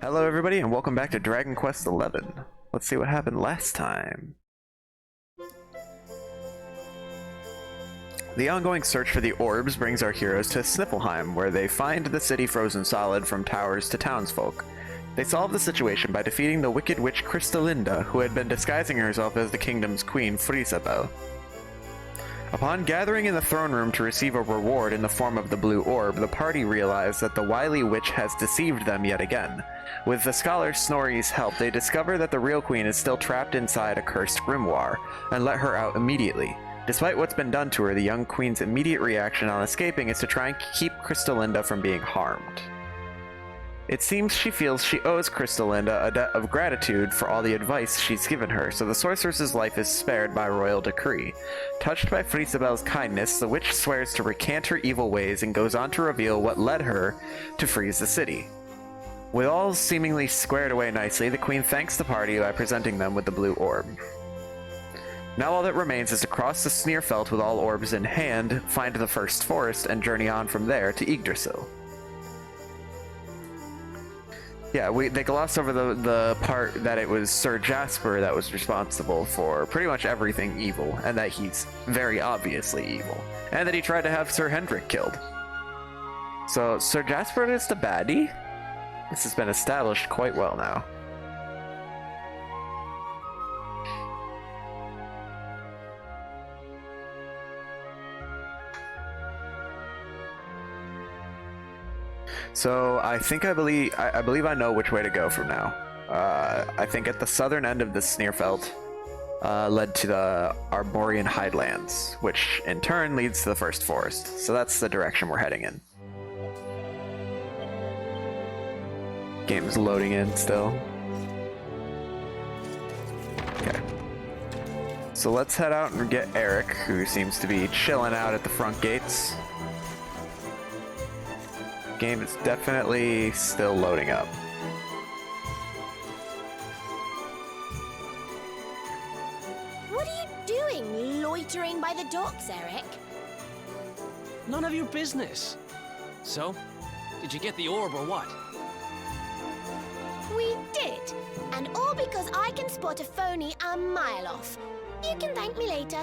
Hello everybody and welcome back to Dragon Quest XI. Let's see what happened last time. The ongoing search for the orbs brings our heroes to Sniffelheim, where they find the city frozen solid from towers to townsfolk. They solve the situation by defeating the wicked witch Crystalinda, who had been disguising herself as the kingdom's queen Frisabel. Upon gathering in the throne room to receive a reward in the form of the blue orb, the party realize that the wily witch has deceived them yet again. With the scholar Snorri's help, they discover that the real queen is still trapped inside a cursed grimoire, and let her out immediately. Despite what's been done to her, the young queen's immediate reaction on escaping is to try and keep Crystalinda from being harmed. It seems she feels she owes Crystalinda a debt of gratitude for all the advice she's given her, so the sorceress's life is spared by royal decree. Touched by Frisabel's kindness, the witch swears to recant her evil ways and goes on to reveal what led her to freeze the city. With all seemingly squared away nicely, the queen thanks the party by presenting them with the blue orb. Now all that remains is to cross the Sneerfelt with all orbs in hand, find the first forest, and journey on from there to Yggdrasil. Yeah, they glossed over the part that it was Sir Jasper that was responsible for pretty much everything evil, and that he's very obviously evil, and that he tried to have Sir Hendrik killed. So Sir Jasper is the baddie? This has been established quite well now. So I believe I know which way to go from now. I think at the southern end of the Sneerfelt led to the Arborian Highlands, which in turn leads to the first forest. So that's the direction we're heading in. Game's loading in still. Okay. So let's head out and get Eric, who seems to be chilling out at the front gates. Game is definitely still loading up. What are you doing, loitering by the docks, Eric? None of your business. So, did you get the orb or what? We did. And all because I can spot a phony a mile off. You can thank me later.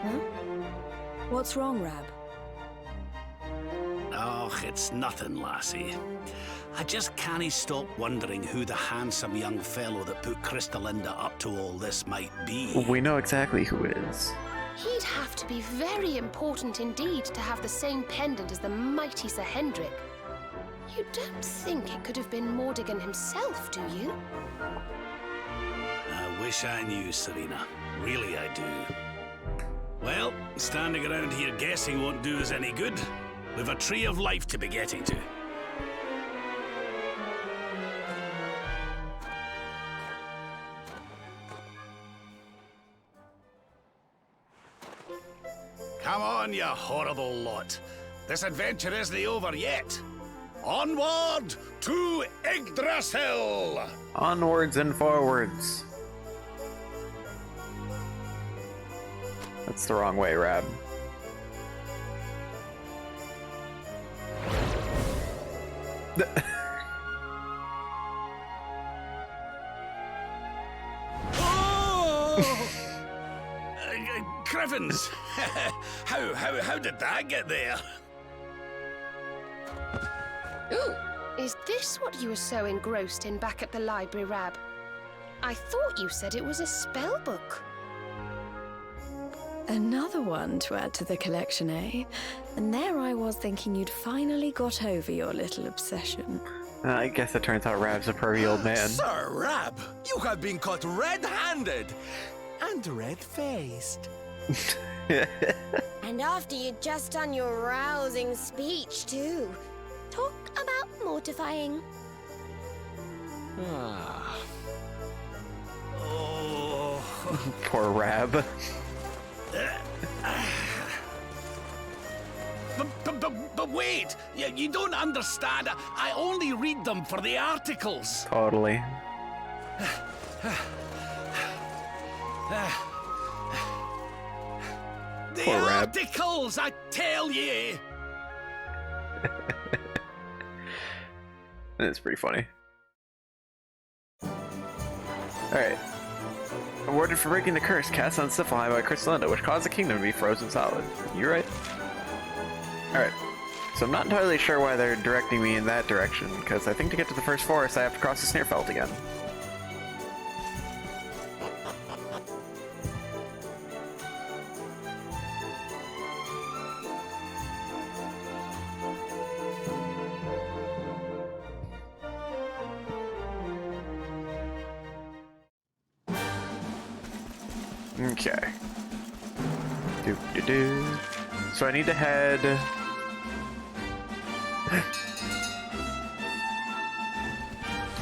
Huh? What's wrong, Rab? Oh, it's nothing, lassie. I just can't stop wondering who the handsome young fellow that put Crystalinda up to all this might be. We know exactly who it is. He'd have to be very important indeed to have the same pendant as the mighty Sir Hendrik. You don't think it could have been Mordigan himself, do you? I wish I knew, Serena. Really, I do. Well, standing around here guessing won't do us any good. We've a tree of life to be getting to. Come on, you horrible lot. This adventure isn't over yet. Onward to Yggdrasil! Onwards and forwards. That's the wrong way, Rab. Oh! Crivens! how did that get there? Ooh, is this what you were so engrossed in back at the library, Rab? I thought you said it was a spell book. Another one to add to the collection, eh? And there I was thinking you'd finally got over your little obsession. I guess it turns out Rab's a pervy old man. Sir Rab, you have been caught red-handed and red-faced. And after you'd just done your rousing speech, too. Talk about mortifying. Oh. Poor Rab. But wait! You don't understand. I only read them for the articles. Totally. The Poor Rab. articles, I tell ye! It's pretty funny. Alright. Awarded for breaking the curse cast on Siflheim by Crystallinda, which caused the kingdom to be frozen solid. You're right. Alright. So I'm not entirely sure why they're directing me in that direction, because I think to get to the first forest I have to cross the Sneerfeld again. Okay. Do. So I need to head...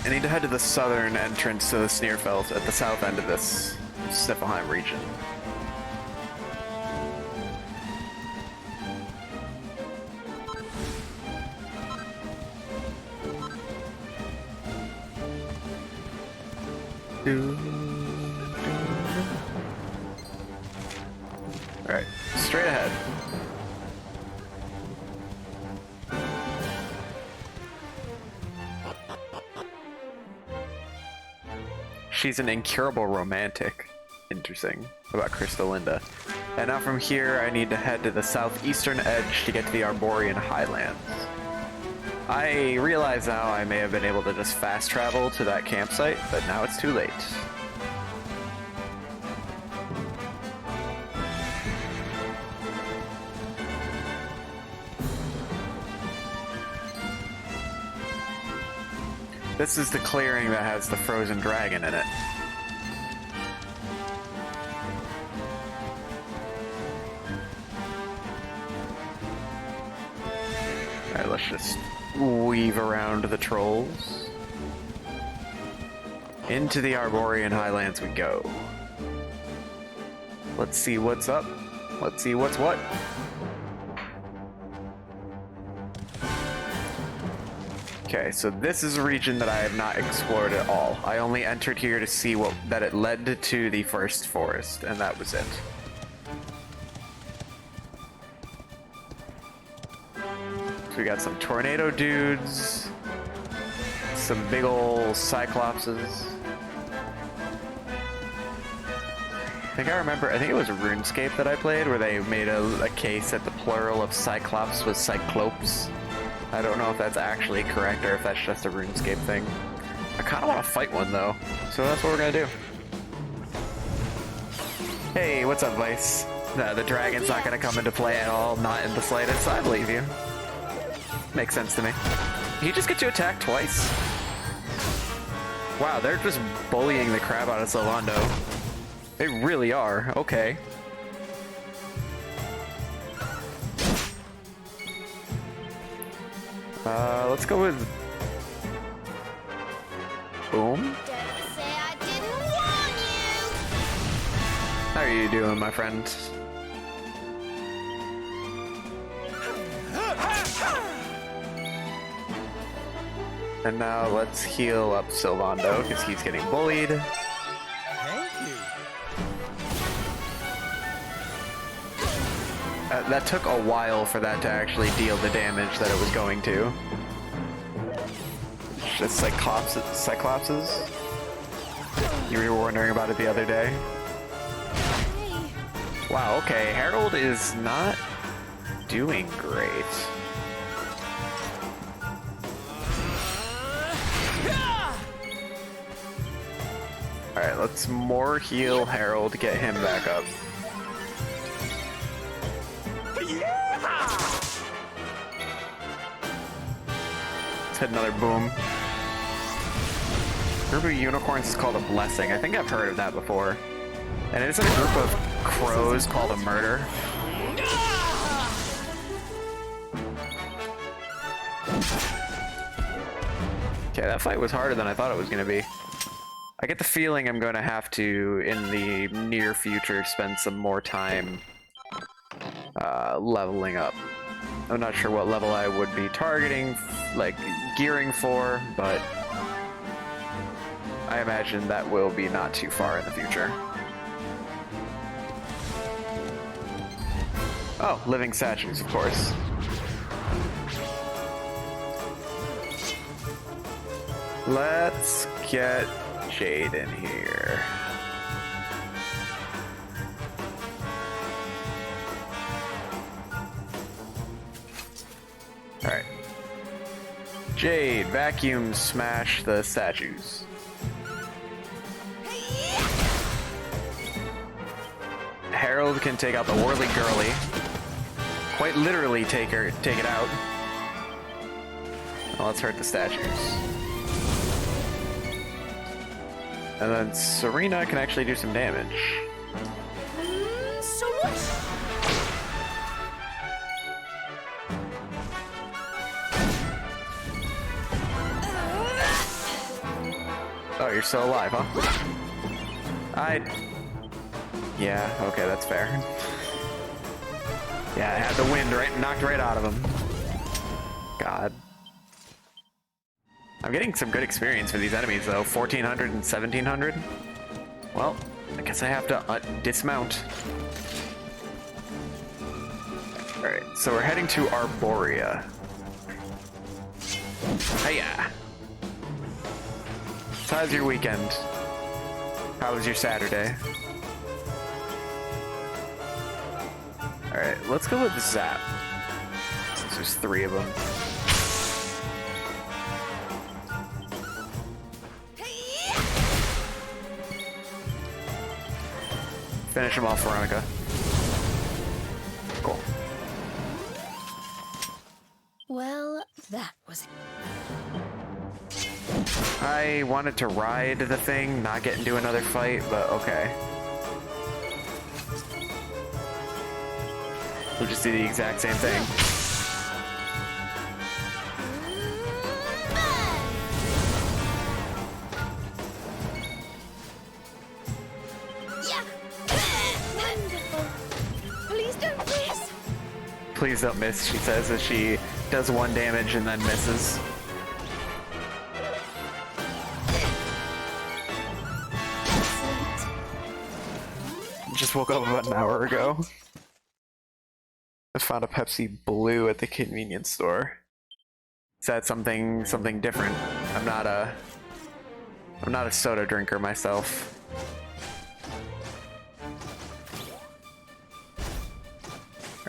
I need to head to the southern entrance to the Sneerfeld at the south end of this Sniffelheim region. Alright, straight ahead. She's an incurable romantic. Interesting about Crystallinda. And now from here, I need to head to the southeastern edge to get to the Arborian Highlands. I realize now I may have been able to just fast travel to that campsite, but now it's too late. This is the clearing that has the frozen dragon in it. Alright, let's just weave around the trolls. Into the Arborian Highlands we go. Let's see what's up. Let's see what's what. Okay, so this is a region that I have not explored at all. I only entered here to see that it led to the first forest, and that was it. So we got some tornado dudes, some big ol' cyclopses. I think it was RuneScape that I played, where they made a case that the plural of cyclops was cyclopes. I don't know if that's actually correct or if that's just a RuneScape thing. I kind of want to fight one though, so that's what we're gonna do. Hey, what's up, Vice? No, the dragon's not gonna come into play at all, not in the slightest. I believe you. Makes sense to me. You just get to attack twice. Wow, they're just bullying the crap out of Solando. They really are. Okay. Let's go with... Boom. Don't say I didn't warn you! How are you doing, my friend? And now let's heal up Sylvando, because he's getting bullied. Thank you. That took a while for that to actually deal the damage that it was going to. Just Cyclopses? You were wondering about it the other day? Wow, okay, Harold is not doing great. Alright, let's more heal Harold, get him back up. Let's hit another boom. Group of unicorns is called a blessing. I think I've heard of that before. And it isn't a group of crows called a murder. Okay, that fight was harder than I thought it was going to be. I get the feeling I'm going to have to, in the near future, spend some more time leveling up. I'm not sure what level I would be targeting, like, gearing for, but I imagine that will be not too far in the future. Oh, living statues, of course. Let's get Jade in here. Alright. Jade, vacuum smash the statues. Harold can take out the whirly girly. Quite literally take it out. Now let's hurt the statues. And then Serena can actually do some damage. So what? Oh, you're still alive, huh? Yeah, okay, that's fair. Yeah, I had the wind knocked right out of him. God. I'm getting some good experience for these enemies, though. 1400 and 1700. Well, I guess I have to dismount. Alright, so we're heading to Arboria. Hiya! So how's your weekend? How was your Saturday? Alright, let's go with Zap. Since there's 3 of them. Finish him off, Veronica. Cool. Well, that was I wanted to ride the thing, not get into another fight, but okay. We'll just do the exact same thing. yeah. Wonderful. Please don't miss. Please don't miss, she says as she does 1 damage and then misses. Just woke up about an hour ago. I found a Pepsi Blue at the convenience store. Is that something different? I'm not a soda drinker myself.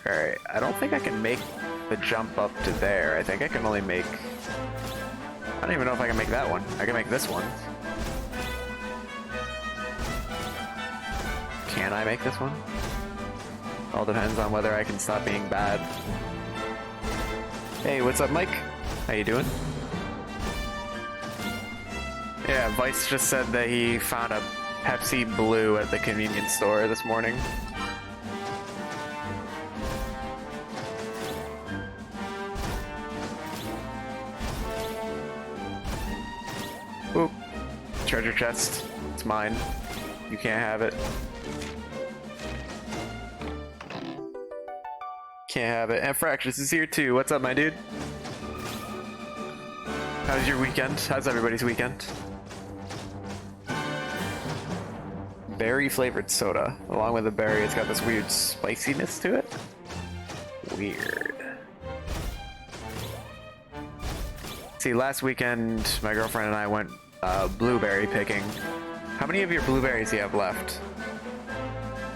Alright, I don't think I can make the jump up to there. I think I can only make... I don't even know if I can make that one. I can make this one. Can I make this one? All depends on whether I can stop being bad. Hey, what's up, Mike? How you doing? Yeah, Vice just said that he found a Pepsi Blue at the convenience store this morning. Oop. Treasure chest. It's mine. You can't have it. Can't have it. And Fractious is here too. What's up, my dude? How's your weekend? How's everybody's weekend? Berry flavored soda. Along with the berry, it's got this weird spiciness to it. Weird. See, last weekend, my girlfriend and I went blueberry picking. How many of your blueberries do you have left?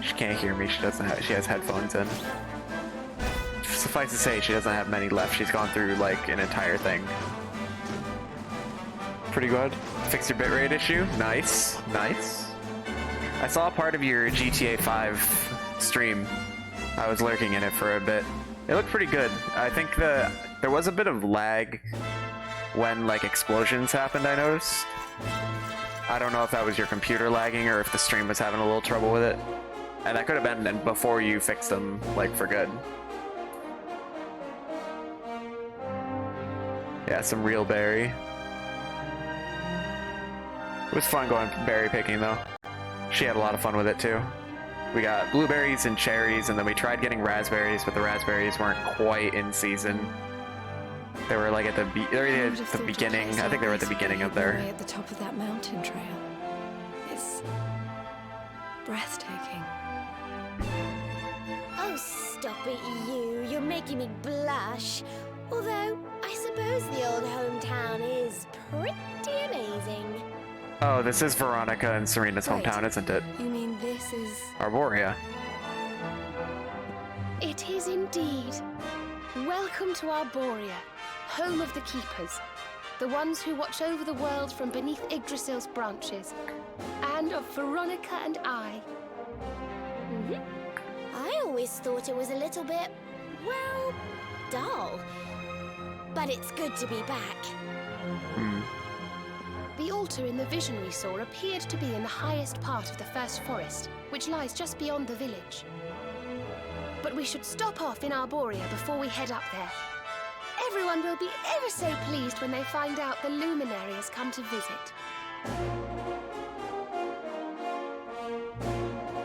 She can't hear me. She doesn't have. She has headphones in. Suffice to say, she doesn't have many left. She's gone through like an entire thing. Pretty good. Fix your bitrate issue. Nice, nice. I saw a part of your GTA 5 stream. I was lurking in it for a bit. It looked pretty good. I think there was a bit of lag when like explosions happened, I noticed. I don't know if that was your computer lagging or if the stream was having a little trouble with it. And that could have been before you fixed them, like, for good. Yeah, some real berry. It was fun going berry picking, though. She had a lot of fun with it, too. We got blueberries and cherries, and then we tried getting raspberries, but the raspberries weren't quite in season. They were like at the beginning. I think they were at the beginning of their... At the top of that mountain trail. It's breathtaking. Oh, stop it, you. You're making me blush. Although, I suppose the old hometown is pretty amazing. Oh, this is Veronica and Serena's Wait. hometown, isn't it? You mean this is... Arboria. It is indeed. Welcome to Arboria, home of the Keepers, the ones who watch over the world from beneath Yggdrasil's branches, and of Veronica and I. I always thought it was a little bit, well, dull. But it's good to be back. The altar in the vision we saw appeared to be in the highest part of the first forest, which lies just beyond the village. But we should stop off in Arboria before we head up there. Everyone will be ever so pleased when they find out the luminary has come to visit.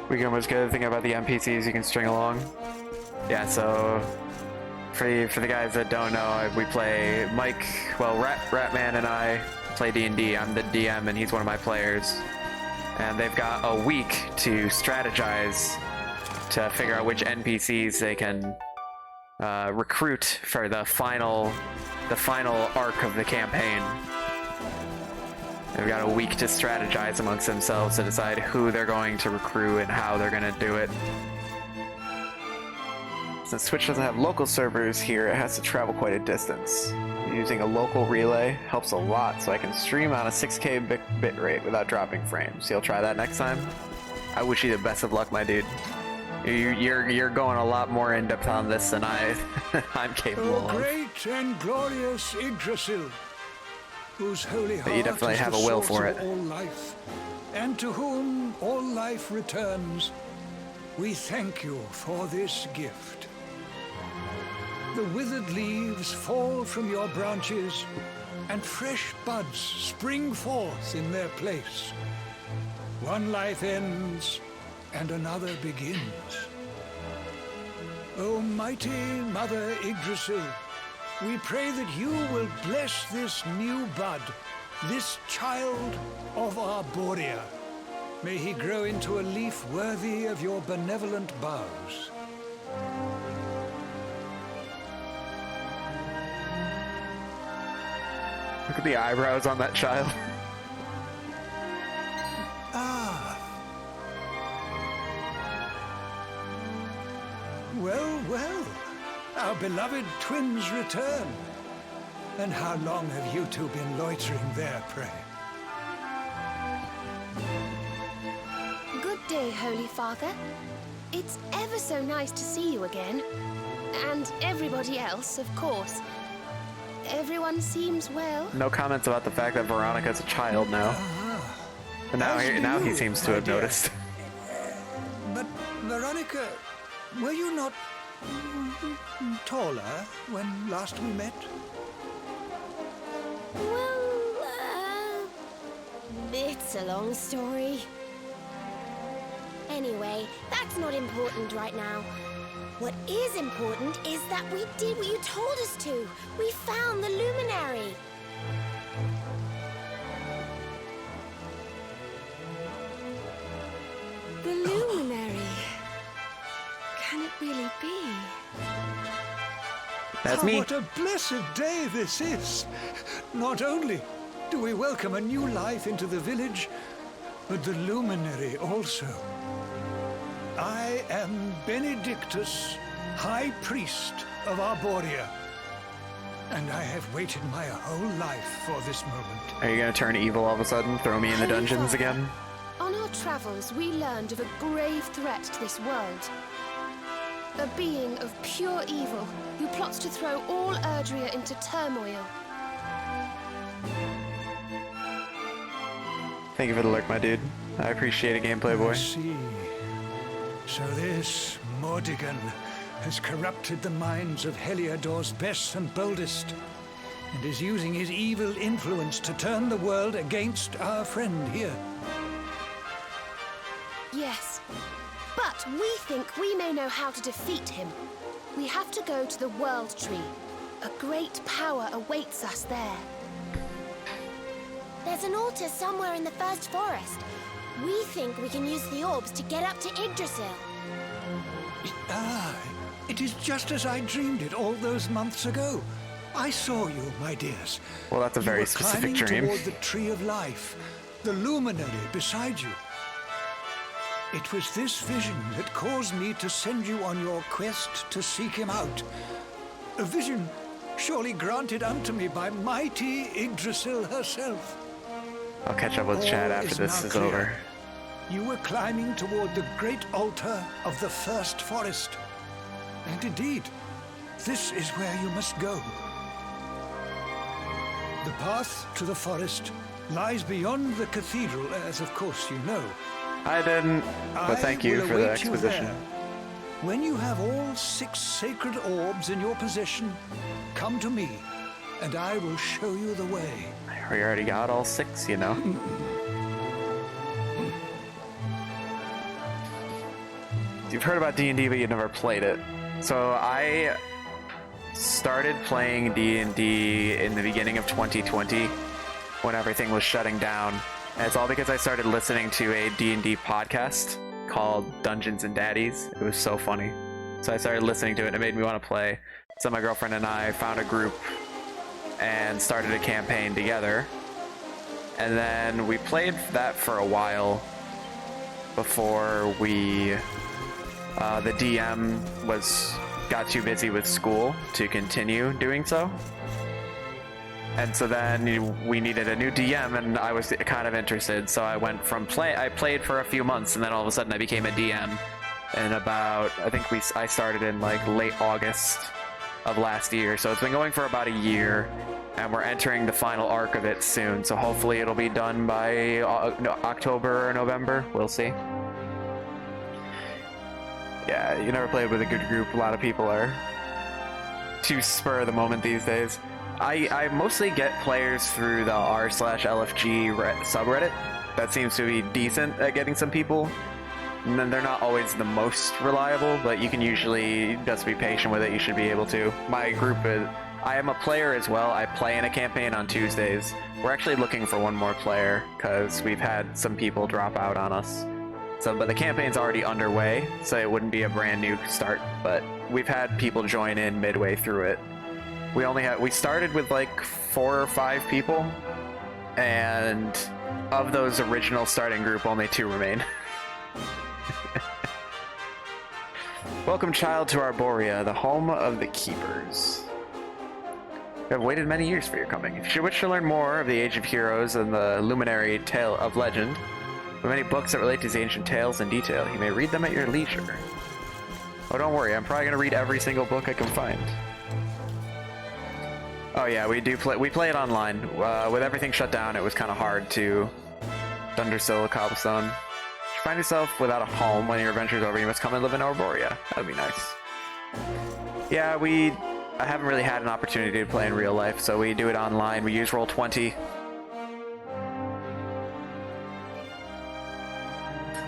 We can almost get a thing about the NPCs you can string along. Yeah, so for the guys that don't know, we play Mike, well, Ratman and I play D&D. I'm the DM and he's one of my players. And they've got a week to strategize to figure out which NPCs they can recruit for the final arc of the campaign. They've got a week to strategize amongst themselves to decide who they're going to recruit and how they're going to do it. Since Twitch doesn't have local servers here, it has to travel quite a distance. Using a local relay helps a lot, so I can stream on a 6K bit rate without dropping frames. You'll try that next time? I wish you the best of luck, my dude. You're going a lot more in depth on this than I'm capable of. Great and glorious Yggdrasil, whose holy heart But you definitely is have the a will source for of it. all life, and to whom all life returns, we thank you for this gift. The withered leaves fall from your branches, and fresh buds spring forth in their place. One life ends, and another begins. O mighty Mother Yggdrasil, we pray that you will bless this new bud, this child of Arboria. May he grow into a leaf worthy of your benevolent boughs. Look at the eyebrows on that child. Well, well, our beloved twins return. And how long have you two been loitering there, pray? Good day, Holy Father. It's ever so nice to see you again. And everybody else, of course. Everyone seems well. No comments about the fact that Veronica's a child now. And now he seems to have noticed. But, Veronica, were you not taller when last we met? Well, it's a long story. Anyway, that's not important right now. What is important is that we did what you told us to. We found the luminary. The luminary. Can it really be? That's me. What a blessed day this is! Not only do we welcome a new life into the village, but the luminary also. I am Benedictus, High Priest of Arboria, and I have waited my whole life for this moment. Are you gonna turn evil all of a sudden? Throw me in the dungeons again? On our travels, we learned of a grave threat to this world. A being of pure evil who plots to throw all Erdrea into turmoil. Thank you for the lurk, my dude. I appreciate it, gameplay boy. I see. So this Mordigan has corrupted the minds of Heliodor's best and boldest, and is using his evil influence to turn the world against our friend here. Yes, but we think we may know how to defeat him. We have to go to the World Tree. A great power awaits us there. There's an altar somewhere in the first forest. We think we can use the orbs to get up to Yggdrasil. It is just as I dreamed it all those months ago. I saw you, my dears. Well, that's a You very were specific climbing dream. toward the Tree of Life, the luminary beside you. It was this vision that caused me to send you on your quest to seek him out. A vision surely granted unto me by mighty Yggdrasil herself. I'll catch up with Chad All after is this now is clear. over. You were climbing toward the great altar of the first forest. And indeed, this is where you must go. The path to the forest lies beyond the cathedral, as of course you know. I didn't, but thank you will for the await you exposition. there. When you have all 6 sacred orbs in your possession, come to me, and I will show you the way. We already got all 6, you know. You've heard about D&D, but you've never played it. So I started playing D&D in the beginning of 2020 when everything was shutting down. And it's all because I started listening to a D&D podcast called Dungeons and Daddies. It was so funny. So I started listening to it and it made me want to play. So my girlfriend and I found a group and started a campaign together. And then we played that for a while before we the DM got too busy with school to continue doing so. And so then we needed a new DM, and I was kind of interested, so I went from I played for a few months, and then all of a sudden I became a DM. And about, I think I started in like late August of last year, so it's been going for about a year, and we're entering the final arc of it soon, so hopefully it'll be done by October or November, we'll see. Yeah, you never played with a good group. A lot of people are too spur of the moment these days. I mostly get players through the r/LFG subreddit. That seems to be decent at getting some people. And then they're not always the most reliable, but you can usually just be patient with it. You should be able to. My group is... I am a player as well. I play in a campaign on Tuesdays. We're actually looking for one more player because we've had some people drop out on us. But the campaign's already underway, so it wouldn't be a brand new start, but we've had people join in midway through it. We started with like 4 or 5 people, and of those original starting group, only 2 remain. Welcome, child, to Arboria, the home of the Keepers. We have waited many years for your coming. If you wish to learn more of the Age of Heroes and the Luminary Tale of Legend, with many books that relate to these ancient tales in detail, you may read them at your leisure. Oh, don't worry, I'm probably going to read every single book I can find. Oh yeah, we play it online. With everything shut down, it was kind of hard to... Yggdrasil, Cobblestone. If you find yourself without a home when your adventure's over, you must come and live in Arboria. That'd be nice. Yeah, I haven't really had an opportunity to play in real life, so we do it online. We use Roll20.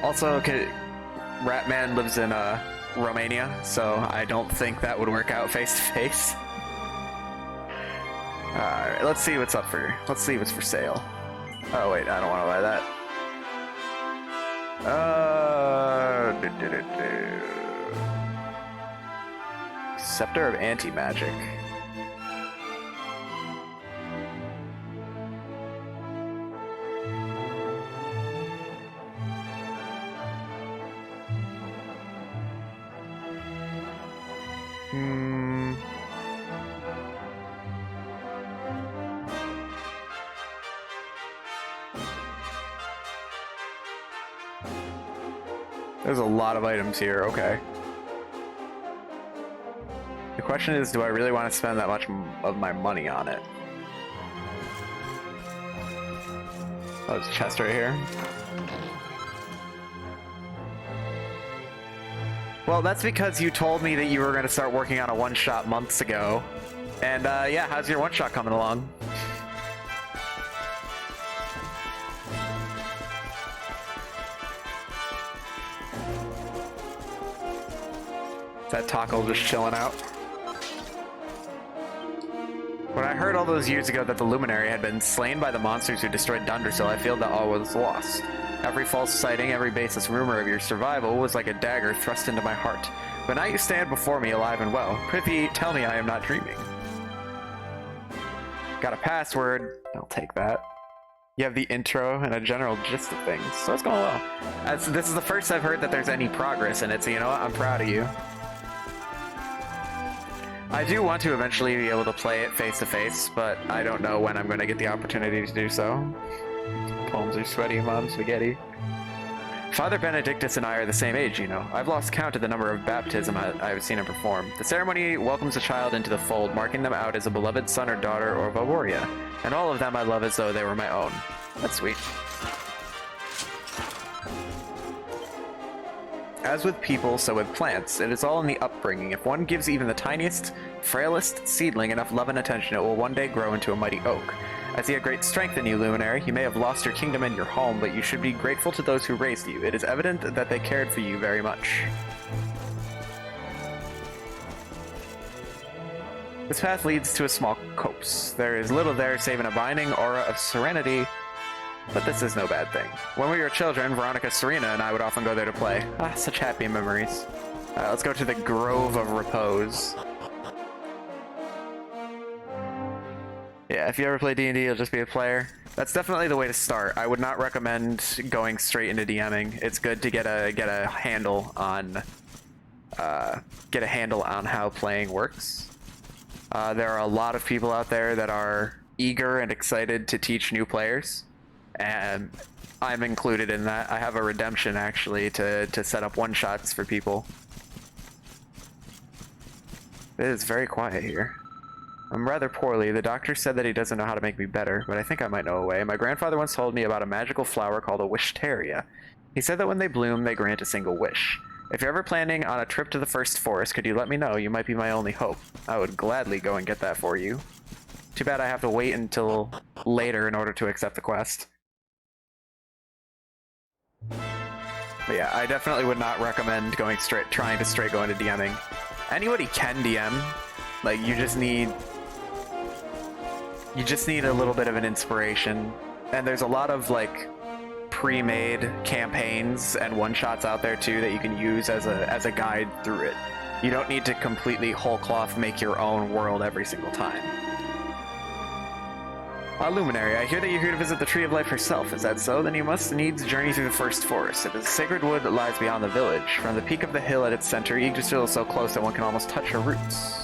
Also, Ratman lives in Romania, so I don't think that would work out face to face. Alright, let's see what's for sale. Oh wait, I don't want to buy that. Scepter of Anti-Magic. There's a lot of items here, okay. The question is, do I really want to spend that much of my money on it? Oh, there's a chest right here. Well, that's because you told me that you were going to start working on a one-shot months ago. And, yeah, how's your one-shot coming along? Is that Taco just chilling out? When I heard all those years ago that the Luminary had been slain by the monsters who destroyed Yggdrasil, I feel that all was lost. Every false sighting, every baseless rumor of your survival was like a dagger thrust into my heart. But now you stand before me alive and well. Prithee, tell me I am not dreaming. Got a password. I'll take that. You have the intro and a general gist of things, so it's going well. This is the first I've heard that there's any progress in it, so you know what? I'm proud of you. I do want to eventually be able to play it face-to-face, but I don't know when I'm going to get the opportunity to do so. Palms are sweaty, Mom Spaghetti. Father Benedictus and I are the same age, you know. I've lost count of the number of baptisms I've seen him perform. The ceremony welcomes a child into the fold, marking them out as a beloved son or daughter of Arboria. And all of them I love as though they were my own. That's sweet. As with people, so with plants, it is all in the upbringing. If one gives even the tiniest, frailest seedling enough love and attention, it will one day grow into a mighty oak. I see a great strength in you, Luminary. You may have lost your kingdom and your home, but you should be grateful to those who raised you. It is evident that they cared for you very much. This path leads to a small copse. There is little there save an abiding aura of serenity, but this is no bad thing. When we were children, Veronica, Serena, and I would often go there to play. Ah, such happy memories. Let's go to the Grove of Repose. Yeah, if you ever play D&D, you'll just be a player. That's definitely the way to start. I would not recommend going straight into DMing. It's good to get a handle on how playing works. There are a lot of people out there that are eager and excited to teach new players, and I'm included in that. I have a redemption actually to set up one-shots for people. It is very quiet here. I'm rather poorly. The doctor said that he doesn't know how to make me better, but I think I might know a way. My grandfather once told me about a magical flower called a Wishtaria. He said that when they bloom, they grant a single wish. If you're ever planning on a trip to the first forest, could you let me know? You might be my only hope. I would gladly go and get that for you. Too bad I have to wait until later in order to accept the quest. But yeah, I definitely would not recommend trying to straight go into DMing. Anybody can DM. Like, you just need a little bit of an inspiration. And there's a lot of, like, pre-made campaigns and one-shots out there, too, that you can use as a guide through it. You don't need to completely whole cloth make your own world every single time. Luminary, I hear that you're here to visit the Tree of Life herself. Is that so? Then you must needs journey through the first forest. It is a sacred wood that lies beyond the village. From the peak of the hill at its center, Yggdrasil is so close that one can almost touch her roots.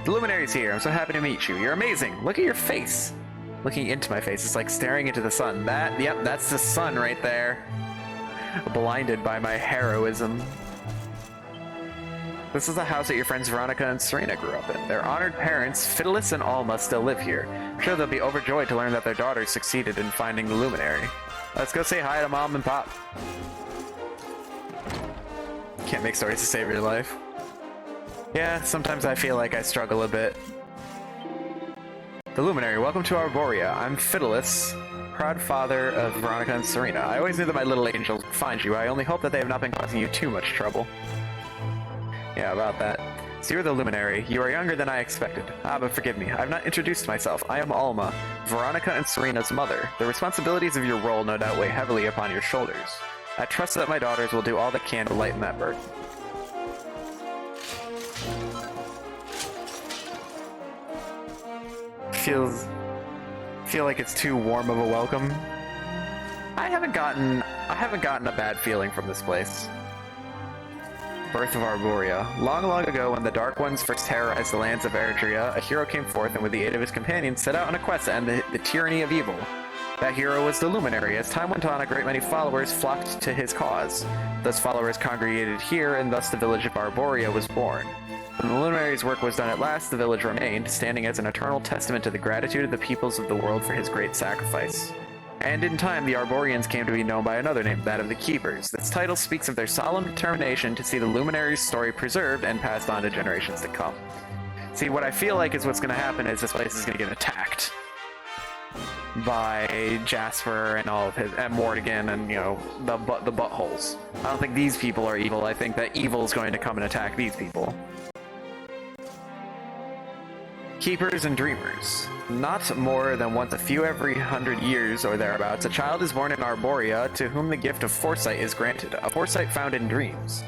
The Luminary's here. I'm so happy to meet you. You're amazing. Look at your face. Looking into my face. It's like staring into the sun. Yep, that's the sun right there. Blinded by my heroism. This is the house that your friends Veronica and Serena grew up in. Their honored parents, Fidelis and Alma, still live here. I'm sure they'll be overjoyed to learn that their daughters succeeded in finding the Luminary. Let's go say hi to Mom and Pop. Can't make stories to save your life. Yeah, sometimes I feel like I struggle a bit. The Luminary, welcome to Arboria. I'm Fidelis, proud father of Veronica and Serena. I always knew that my little angels would find you. I only hope that they have not been causing you too much trouble. Yeah, about that. So you're the Luminary. You are younger than I expected. But forgive me. I've not introduced myself. I am Alma, Veronica and Serena's mother. The responsibilities of your role no doubt weigh heavily upon your shoulders. I trust that my daughters will do all they can to lighten that burden. Feel like it's too warm of a welcome. I haven't gotten a bad feeling from this place. Birth of Arboria. Long, long ago, when the Dark Ones first terrorized the lands of Yggdrasil, a hero came forth and with the aid of his companions set out on a quest to end the tyranny of evil. That hero was the Luminary. As time went on, a great many followers flocked to his cause. Those followers congregated here, and thus the village of Arboria was born. When the Luminary's work was done at last, the village remained, standing as an eternal testament to the gratitude of the peoples of the world for his great sacrifice. And in time, the Arborians came to be known by another name, that of the Keepers. This title speaks of their solemn determination to see the Luminary's story preserved and passed on to generations to come. See, what I feel like is what's going to happen is this place is going to get attacked by Jasper and all of his, and Mortigan and, you know, the buttholes. I don't think these people are evil. I think that evil is going to come and attack these people. Keepers and Dreamers. Not more than once a few every 100 years or thereabouts, a child is born in Arboria to whom the gift of foresight is granted, a foresight found in dreams.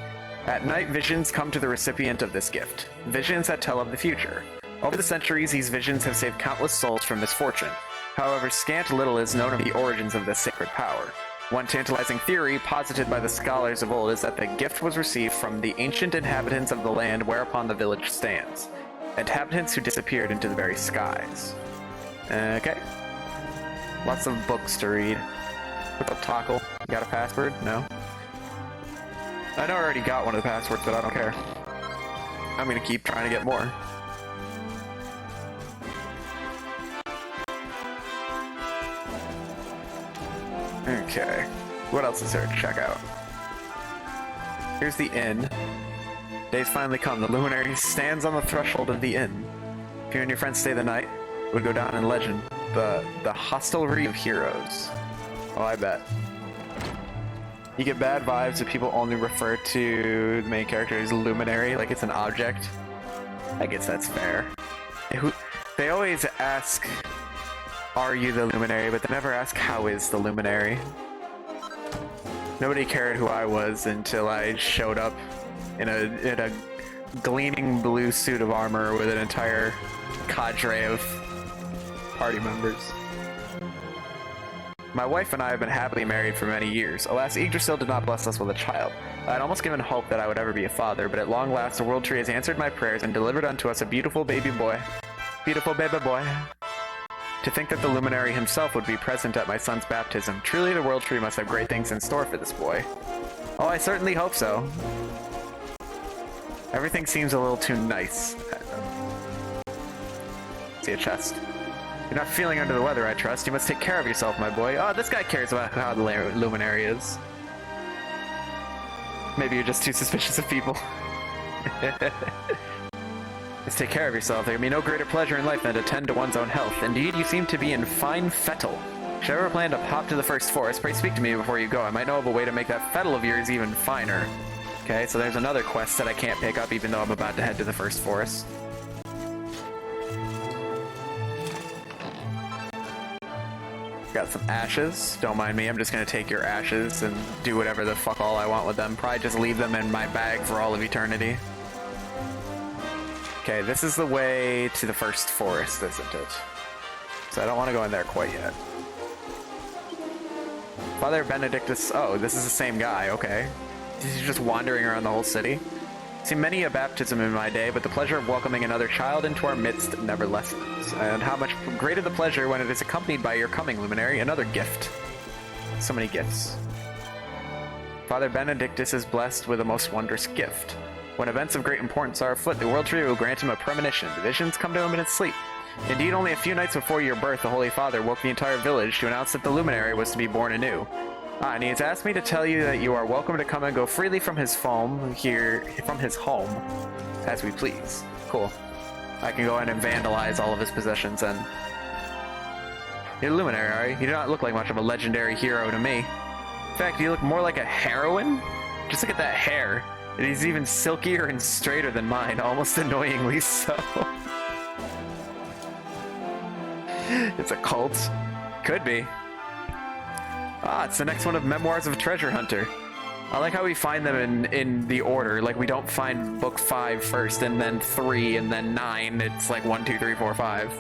At night, visions come to the recipient of this gift, visions that tell of the future. Over the centuries, these visions have saved countless souls from misfortune. However, scant little is known of the origins of this sacred power. One tantalizing theory posited by the scholars of old is that the gift was received from the ancient inhabitants of the land whereupon the village stands. Inhabitants who disappeared into the very skies. Okay. Lots of books to read. What's up, Tockle? You got a password? No? I know I already got one of the passwords, but I don't care. I'm gonna keep trying to get more. Okay. What else is there to check out? Here's the inn. Day's finally come. The luminary stands on the threshold of the inn. If you and your friends stay the night, it would go down in legend. The hostelry of heroes. Oh, I bet. You get bad vibes if people only refer to the main character as luminary, like it's an object. I guess that's fair. They always ask, are you the luminary, but they never ask, how is the luminary? Nobody cared who I was until I showed up in a gleaming blue suit of armor with an entire cadre of party members. My wife and I have been happily married for many years. Alas, Yggdrasil did not bless us with a child. I had almost given hope that I would ever be a father, but at long last the World Tree has answered my prayers and delivered unto us a beautiful baby boy. Beautiful baby boy. To think that the luminary himself would be present at my son's baptism. Truly the World Tree must have great things in store for this boy. Oh, I certainly hope so. Everything seems a little too nice. See a chest. You're not feeling under the weather, I trust. You must take care of yourself, my boy. Oh, this guy cares about how the luminary is. Maybe you're just too suspicious of people. Just take care of yourself. There can be no greater pleasure in life than to tend to one's own health. Indeed, you seem to be in fine fettle. Should I ever plan to pop to the first forest, pray speak to me before you go. I might know of a way to make that fettle of yours even finer. Okay, so there's another quest that I can't pick up even though I'm about to head to the first forest. Got some ashes. Don't mind me, I'm just gonna take your ashes and do whatever the fuck all I want with them. Probably just leave them in my bag for all of eternity. Okay, this is the way to the first forest, isn't it? So I don't want to go in there quite yet. Father Benedictus... Oh, this is the same guy, okay. He's just wandering around the whole city. Seen many a baptism in my day, but the pleasure of welcoming another child into our midst never lessens. And how much greater the pleasure when it is accompanied by your coming, luminary, another gift. So many gifts. Father Benedictus is blessed with a most wondrous gift. When events of great importance are afoot, the World Tree will grant him a premonition. The visions come to him in his sleep. Indeed, only a few nights before your birth, the Holy Father woke the entire village to announce that the luminary was to be born anew. And he has asked me to tell you that you are welcome to come and go freely from his home as we please. Cool. I can go in and vandalize all of his possessions and... You're a luminary, are you? You do not look like much of a legendary hero to me. In fact, you look more like a heroine? Just look at that hair. It is even silkier and straighter than mine, almost annoyingly so. It's a cult. Could be. Ah, it's the next one of Memoirs of a Treasure Hunter. I like how we find them in the order. Like, we don't find book 5 first, and then 3, and then 9. It's like 1, 2, 3, 4, 5.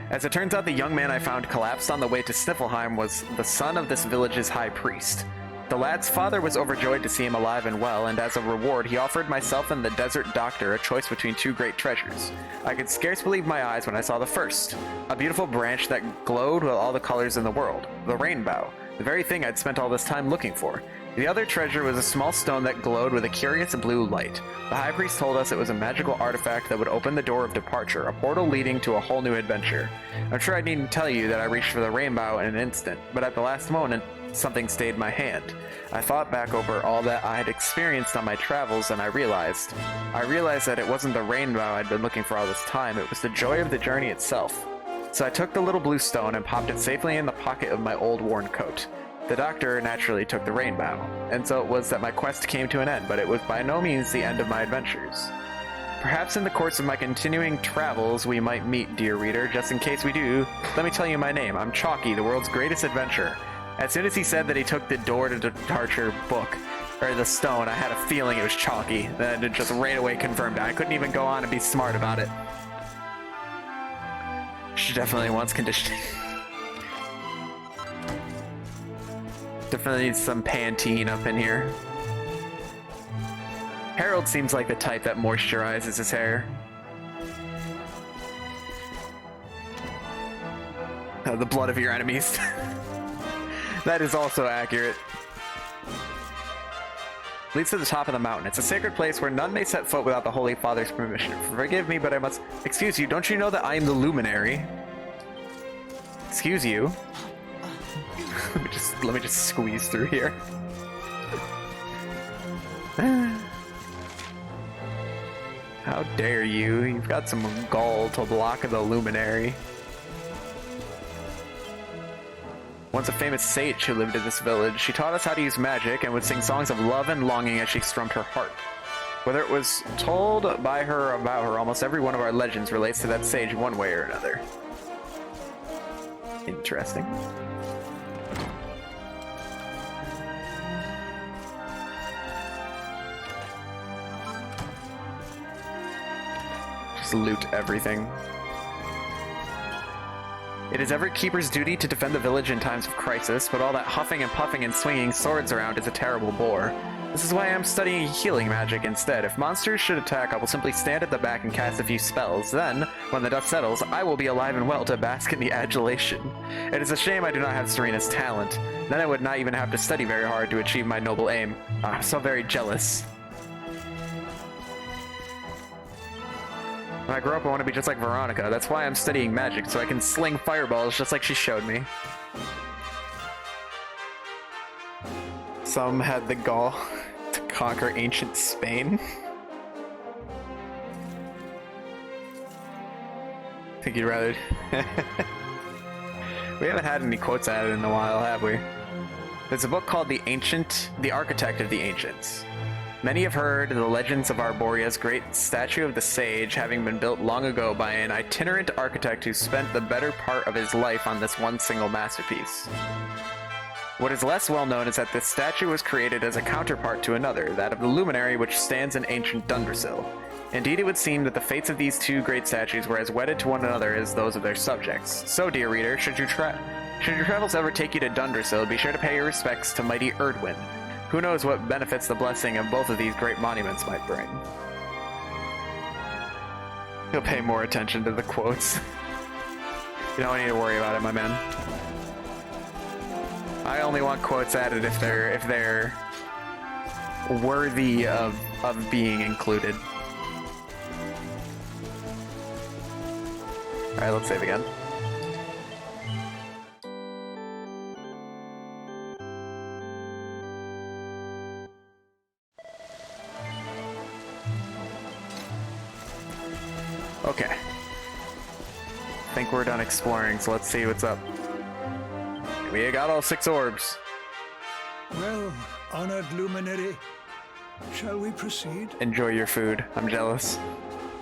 As it turns out, the young man I found collapsed on the way to Sniffelheim was the son of this village's high priest. The lad's father was overjoyed to see him alive and well, and as a reward, he offered myself and the desert doctor a choice between two great treasures. I could scarce believe my eyes when I saw the first. A beautiful branch that glowed with all the colors in the world. The rainbow. The very thing I'd spent all this time looking for. The other treasure was a small stone that glowed with a curious blue light. The high priest told us it was a magical artifact that would open the door of departure, a portal leading to a whole new adventure. I'm sure I needn't tell you that I reached for the rainbow in an instant, but at the last moment, something stayed my hand. I thought back over all that I had experienced on my travels, and I realized that it wasn't the rainbow I'd been looking for all this time, it was the joy of the journey itself. So I took the little blue stone and popped it safely in the pocket of my old worn coat. The doctor naturally took the rainbow, and so it was that my quest came to an end, but it was by no means the end of my adventures. Perhaps in the course of my continuing travels we might meet, dear reader. Just in case we do, let me tell you my name. I'm Chalky, the world's greatest adventurer. As soon as he said that he took the Door to Departure book, or the stone, I had a feeling it was chalky. Then it just right away confirmed it. I couldn't even go on and be smart about it. She definitely wants conditioning. Definitely needs some Pantene up in here. Harold seems like the type that moisturizes his hair. The blood of your enemies. That is also accurate. Leads to the top of the mountain. It's a sacred place where none may set foot without the Holy Father's permission. Forgive me, but I must... Excuse you, don't you know that I am the luminary? Excuse you. Let me just squeeze through here. How dare you? You've got some gall to block the luminary. Once a famous sage who lived in this village, she taught us how to use magic and would sing songs of love and longing as she strummed her harp. Whether it was told by her or about her, almost every one of our legends relates to that sage one way or another. Interesting. Just loot everything. It is every keeper's duty to defend the village in times of crisis, but all that huffing and puffing and swinging swords around is a terrible bore. This is why I'm studying healing magic instead. If monsters should attack, I will simply stand at the back and cast a few spells. Then, when the dust settles, I will be alive and well to bask in the adulation. It is a shame I do not have Serena's talent. Then I would not even have to study very hard to achieve my noble aim. I'm so very jealous. When I grow up, I want to be just like Veronica. That's why I'm studying magic, so I can sling fireballs just like she showed me. Some had the gall to conquer ancient Spain. I think you'd rather... We haven't had any quotes added in a while, have we? There's a book called The Architect of the Ancients. Many have heard the legends of Arboria's great statue of the sage having been built long ago by an itinerant architect who spent the better part of his life on this one single masterpiece. What is less well known is that this statue was created as a counterpart to another, that of the luminary which stands in ancient Yggdrasil. Indeed, it would seem that the fates of these two great statues were as wedded to one another as those of their subjects. So, dear reader, should your travels ever take you to Yggdrasil, be sure to pay your respects to mighty Erdwin. Who knows what benefits the blessing of both of these great monuments might bring. You'll pay more attention to the quotes. You don't need to worry about it, my man. I only want quotes added if they're worthy of being included. Alright, let's save again. Okay. I think we're done exploring, so let's see what's up. We got all 6 orbs. Well, honored luminary, shall we proceed? Enjoy your food. I'm jealous.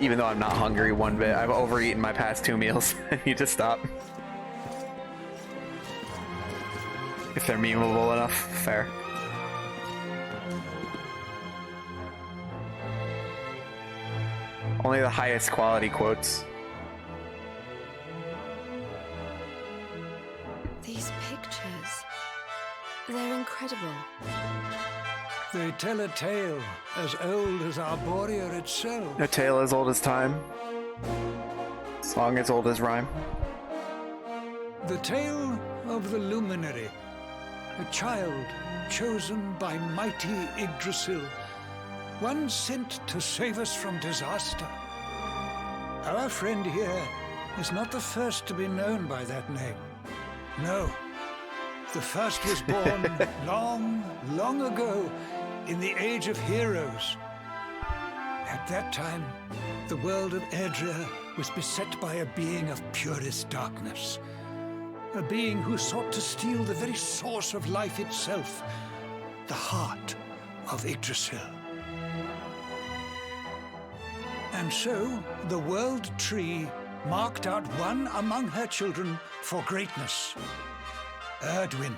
Even though I'm not hungry one bit. I've overeaten my past 2 meals. I need to stop. If they're memeable enough, fair. Only the highest quality quotes. These pictures, they're incredible. They tell a tale as old as Arboria itself. A tale as old as time. Song as old as rhyme. The tale of the luminary, a child chosen by mighty Yggdrasil, one sent to save us from disaster. Our friend here is not the first to be known by that name. No, the first was born long, long ago in the Age of Heroes. At that time, the world of Yggdrasil was beset by a being of purest darkness. A being who sought to steal the very source of life itself, the heart of Yggdrasil. And so, the World Tree marked out one among her children for greatness. Erdwin,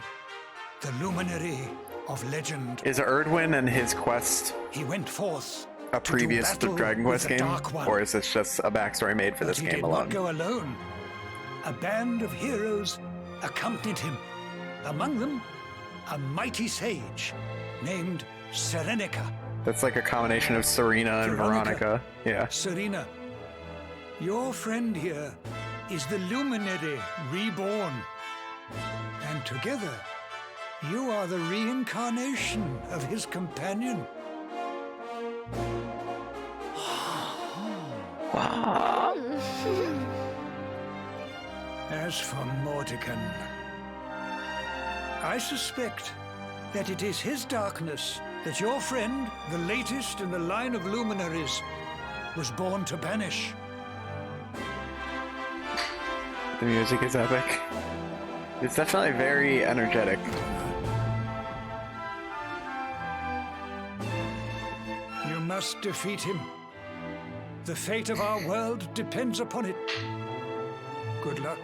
the luminary of legend. Is Erdwin and his quest He went forth a to do previous battle Dragon with Quest the game? Dark One. Or is this just a backstory made for But this he game did alone? not go alone. A band of heroes accompanied him. Among them, a mighty sage named Serenica. That's like a combination of Serena and Veronica. Yeah. Serena, your friend here is the Luminary reborn. And together, you are the reincarnation of his companion. As for Mordekan, I suspect that it is his darkness that your friend, the latest in the line of luminaries, was born to banish. The music is epic. It's definitely very energetic. You must defeat him. The fate of our world depends upon it. Good luck.